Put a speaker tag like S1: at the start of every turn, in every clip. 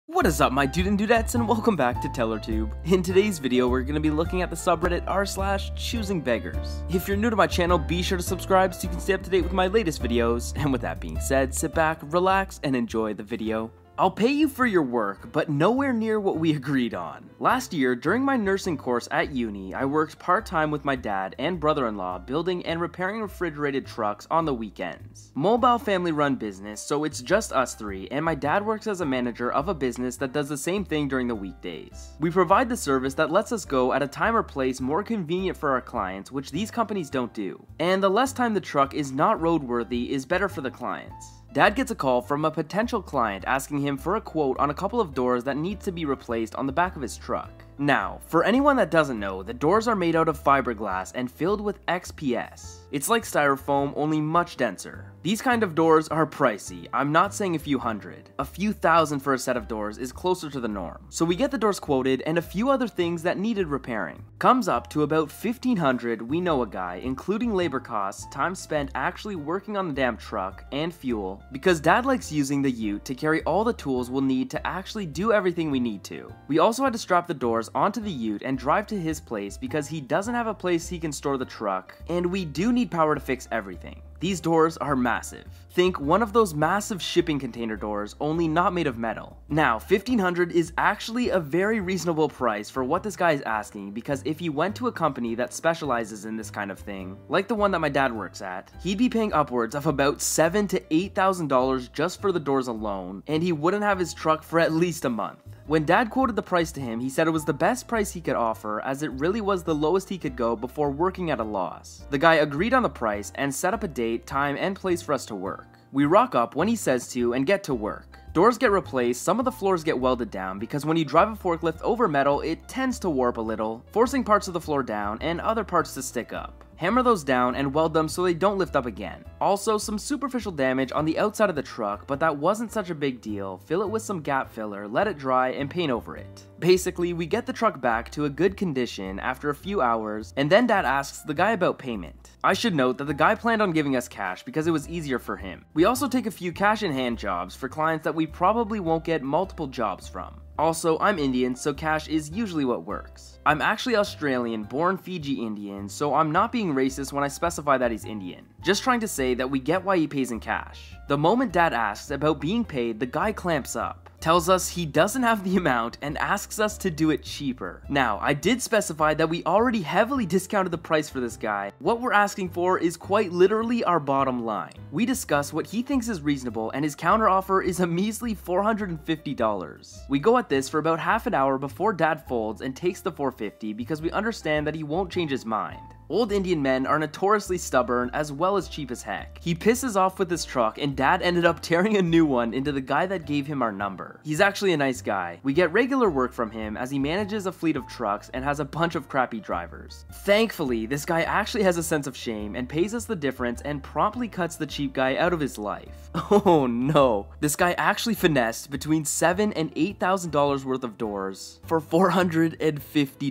S1: What is up, my dude and dudettes, and welcome back to TellerTube. In today's video, we're going to be looking at the subreddit r/choosingbeggars. If you're new to my channel, be sure to subscribe so you can stay up to date with my latest videos, and with that being said, sit back, relax, and enjoy the video. I'll pay you for your work, but nowhere near what we agreed on. Last year, during my nursing course at uni, I worked part-time with my dad and brother-in-law building and repairing refrigerated trucks on the weekends. Mobile family-run business, so it's just us three, and my dad works as a manager of a business that does the same thing during the weekdays. We provide the service that lets us go at a time or place more convenient for our clients, which these companies don't do. And the less time the truck is not roadworthy is better for the clients. Dad gets a call from a potential client asking him for a quote on a couple of doors that needs to be replaced on the back of his truck. Now, for anyone that doesn't know, the doors are made out of fiberglass and filled with XPS. It's like styrofoam, only much denser. These kind of doors are pricey. I'm not saying a few hundred. A few thousand for a set of doors is closer to the norm. So we get the doors quoted and a few other things that needed repairing. Comes up to about $1,500. We know a guy, including labor costs, time spent actually working on the damn truck, and fuel, because Dad likes using the ute to carry all the tools we'll need to actually do everything we need to. We also had to strap the doors onto the ute and drive to his place because he doesn't have a place he can store the truck, and we do need power to fix everything. These doors are massive. Think one of those massive shipping container doors, only not made of metal. Now, $1,500 is actually a very reasonable price for what this guy is asking, because if he went to a company that specializes in this kind of thing, like the one that my dad works at, he'd be paying upwards of about $7,000 to $8,000 just for the doors alone, and he wouldn't have his truck for at least a month. When Dad quoted the price to him, he said it was the best price he could offer, as it really was the lowest he could go before working at a loss. The guy agreed on the price and set up a date, time, and place for us to work. We rock up when he says to and get to work. Doors get replaced, some of the floors get welded down because when you drive a forklift over metal, it tends to warp a little, forcing parts of the floor down and other parts to stick up. Hammer those down and weld them so they don't lift up again. Also, some superficial damage on the outside of the truck, but that wasn't such a big deal. Fill it with some gap filler, let it dry, and paint over it. Basically, we get the truck back to a good condition after a few hours, and then Dad asks the guy about payment. I should note that the guy planned on giving us cash because it was easier for him. We also take a few cash-in-hand jobs for clients that we probably won't get multiple jobs from. Also, I'm Indian, so cash is usually what works. I'm actually Australian, born Fiji Indian, so I'm not being racist when I specify that he's Indian. Just trying to say that we get why he pays in cash. The moment Dad asks about being paid, the guy clamps up. Tells us he doesn't have the amount and asks us to do it cheaper. Now, I did specify that we already heavily discounted the price for this guy. What we're asking for is quite literally our bottom line. We discuss what he thinks is reasonable and his counteroffer is a measly $450. We go at this for about half an hour before Dad folds and takes the $450 because we understand that he won't change his mind. Old Indian men are notoriously stubborn as well as cheap as heck. He pisses off with his truck and Dad ended up tearing a new one into the guy that gave him our number. He's actually a nice guy. We get regular work from him as he manages a fleet of trucks and has a bunch of crappy drivers. Thankfully, this guy actually has a sense of shame and pays us the difference and promptly cuts the cheap guy out of his life. Oh no. This guy actually finessed between $7,000 and $8,000 worth of doors for $450.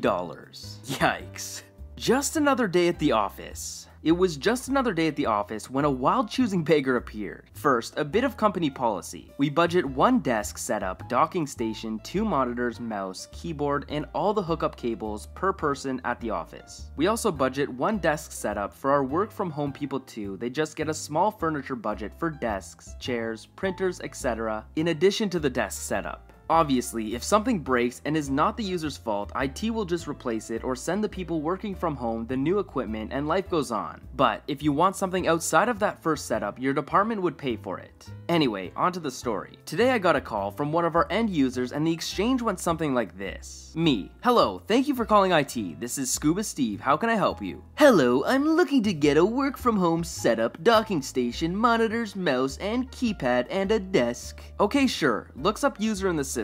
S1: Yikes. Just another day at the office. It was just another day at the office when a wild choosing beggar appeared. First, a bit of company policy. We budget 1 desk setup, docking station, 2 monitors, mouse, keyboard, and all the hookup cables per person at the office. We also budget 1 desk setup for our work from home people too. They just get a small furniture budget for desks, chairs, printers, etc. in addition to the desk setup. Obviously, if something breaks and is not the user's fault, IT will just replace it or send the people working from home the new equipment and life goes on. But if you want something outside of that first setup, your department would pay for it. Anyway, onto the story. Today I got a call from one of our end users and the exchange went something like this. Me. Hello, thank you for calling IT. This is Scuba Steve. How can I help you? Hello, I'm looking to get a work from home setup, docking station, monitors, mouse, and keypad, and a desk. Okay, sure. Looks up user in the system.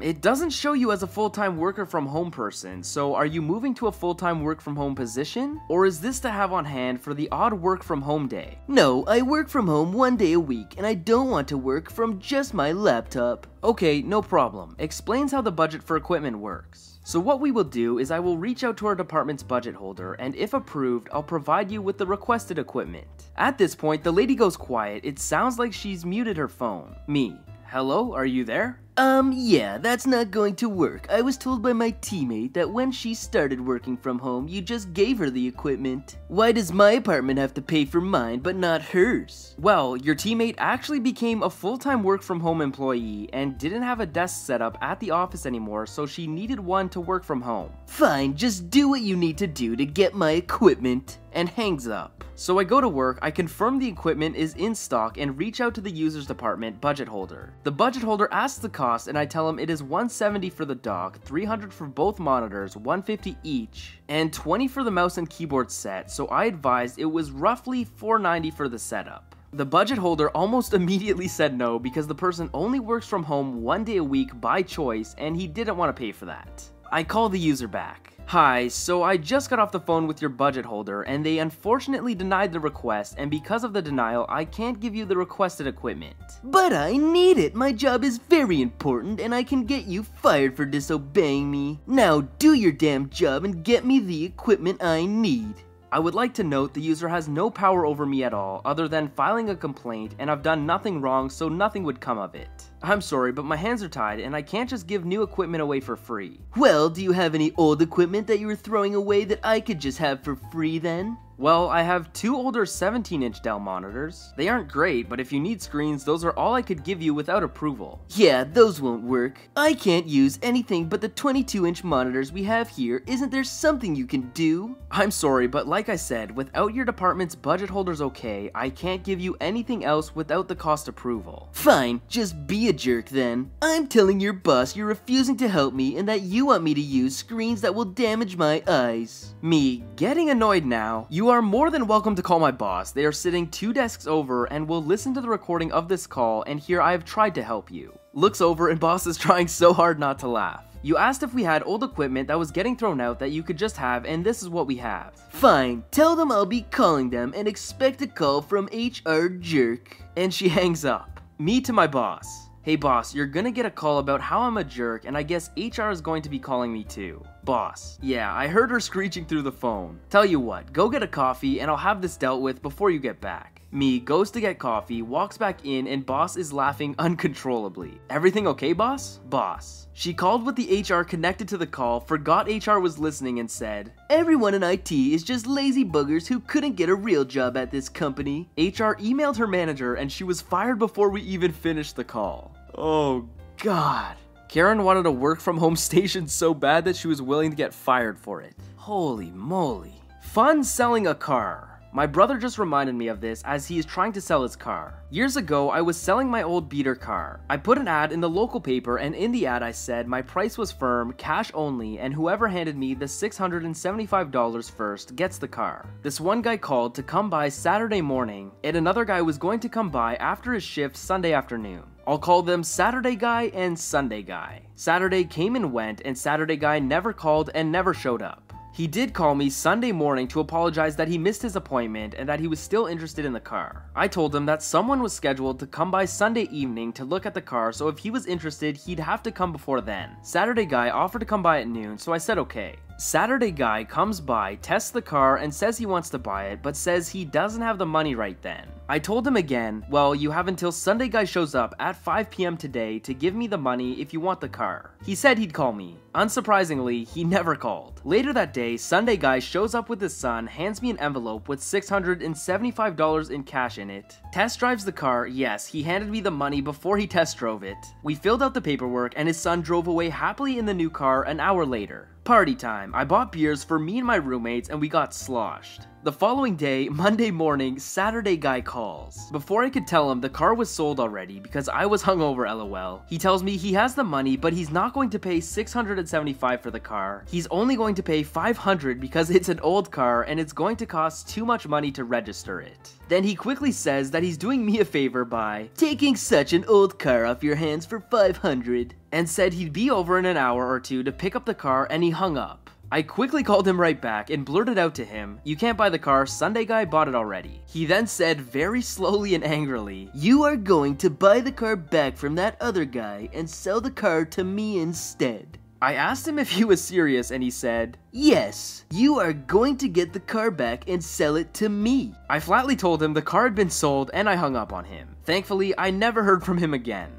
S1: It doesn't show you as a full-time worker from home person, so are you moving to a full-time work from home position? Or is this to have on hand for the odd work from home day? No, I work from home 1 day a week, and I don't want to work from just my laptop. Okay, no problem. Explains how the budget for equipment works. So what we will do is I will reach out to our department's budget holder, and if approved, I'll provide you with the requested equipment. At this point, the lady goes quiet. It sounds like she's muted her phone. Me. Hello, are you there?
S2: Yeah, that's not going to work. I was told by my teammate that when she started working from home, you just gave her the equipment. Why does my apartment have to pay for mine, but not hers?
S1: Well, your teammate actually became a full-time work-from-home employee and didn't have a desk set up at the office anymore, so she needed one to work from home.
S2: Fine, just do what you need to do to get my equipment.
S1: And hangs up. So I go to work, I confirm the equipment is in stock, and reach out to the users department budget holder. The budget holder asks the cost, and I tell him it is $170 for the dock, $300 for both monitors, $150 each, and $20 for the mouse and keyboard set, so I advised it was roughly $490 for the setup. The budget holder almost immediately said no because the person only works from home 1 day a week by choice, and he didn't want to pay for that. I call the user back. Hi, so I just got off the phone with your budget holder and they unfortunately denied the request, and because of the denial, I can't give you the requested equipment.
S2: But I need it. My job is very important and I can get you fired for disobeying me. Now do your damn job and get me the equipment I need.
S1: I would like to note the user has no power over me at all other than filing a complaint, and I've done nothing wrong, so nothing would come of it. I'm sorry, but my hands are tied and I can't just give new equipment away for free.
S2: Well, do you have any old equipment that you were throwing away that I could just have for free then?
S1: Well, I have 2 older 17-inch Dell monitors. They aren't great, but if you need screens, those are all I could give you without approval.
S2: Yeah, those won't work. I can't use anything but the 22-inch monitors we have here. Isn't there something you can do?
S1: I'm sorry, but like I said, without your department's budget holder's okay, I can't give you anything else without the cost approval.
S2: Fine, just be a jerk then. I'm telling your boss you're refusing to help me and that you want me to use screens that will damage my eyes.
S1: Me getting annoyed now. You are more than welcome to call my boss. They are sitting 2 desks over and will listen to the recording of this call and hear I have tried to help you. Looks over and boss is trying so hard not to laugh. You asked if we had old equipment that was getting thrown out that you could just have, and this is what we have.
S2: Fine, tell them I'll be calling them and expect a call from HR jerk.
S1: And she hangs up. Me to my boss. Hey boss, you're gonna get a call about how I'm a jerk, and I guess HR is going to be calling me too. Boss. Yeah, I heard her screeching through the phone. Tell you what, go get a coffee and I'll have this dealt with before you get back. Me goes to get coffee, walks back in, and boss is laughing uncontrollably. Everything okay, boss? Boss. She called with the HR connected to the call, forgot HR was listening, and said,
S2: everyone in IT is just lazy boogers who couldn't get a real job at this company.
S1: HR emailed her manager and she was fired before we even finished the call. Oh god. Karen wanted a work from home station so bad that she was willing to get fired for it. Holy moly. Fun selling a car. My brother just reminded me of this as he is trying to sell his car. Years ago, I was selling my old beater car. I put an ad in the local paper, and in the ad I said my price was firm, cash only, and whoever handed me the $675 first gets the car. This one guy called to come by Saturday morning, and another guy was going to come by after his shift Sunday afternoon. I'll call them Saturday guy and Sunday guy. Saturday came and went, and Saturday guy never called and never showed up. He did call me Sunday morning to apologize that he missed his appointment and that he was still interested in the car. I told him that someone was scheduled to come by Sunday evening to look at the car, so if he was interested, he'd have to come before then. Saturday guy offered to come by at noon, so I said okay. Saturday guy comes by, tests the car, and says he wants to buy it, but says he doesn't have the money right then. I told him again, well, you have until Sunday guy shows up at 5 p.m. today to give me the money if you want the car. He said he'd call me. Unsurprisingly, he never called. Later that day, Sunday guy shows up with his son, hands me an envelope with $675 in cash in it. Test drives the car. Yes, he handed me the money before he test drove it. We filled out the paperwork and his son drove away happily in the new car an hour later. Party time. I bought beers for me and my roommates and we got sloshed. The following day, Monday morning, Saturday guy calls. Before I could tell him the car was sold already because I was hungover LOL, he tells me he has the money but he's not going to pay $675 for the car. He's only going to pay $500 because it's an old car and it's going to cost too much money to register it. Then he quickly says that he's doing me a favor by
S2: taking such an old car off your hands for $500
S1: and said he'd be over in an hour or two to pick up the car, and he hung up. I quickly called him right back and blurted out to him, you can't buy the car, Sunday guy bought it already. He then said very slowly and angrily,
S2: you are going to buy the car back from that other guy and sell the car to me instead.
S1: I asked him if he was serious and he said,
S2: yes, you are going to get the car back and sell it to me.
S1: I flatly told him the car had been sold and I hung up on him. Thankfully, I never heard from him again.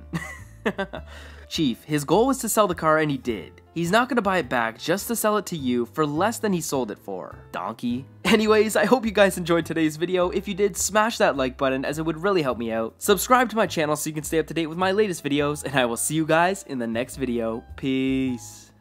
S1: Chief, his goal was to sell the car and he did. He's not gonna buy it back just to sell it to you for less than he sold it for. Donkey. Anyways, I hope you guys enjoyed today's video. If you did, smash that like button as it would really help me out. Subscribe to my channel so you can stay up to date with my latest videos, and I will see you guys in the next video. Peace.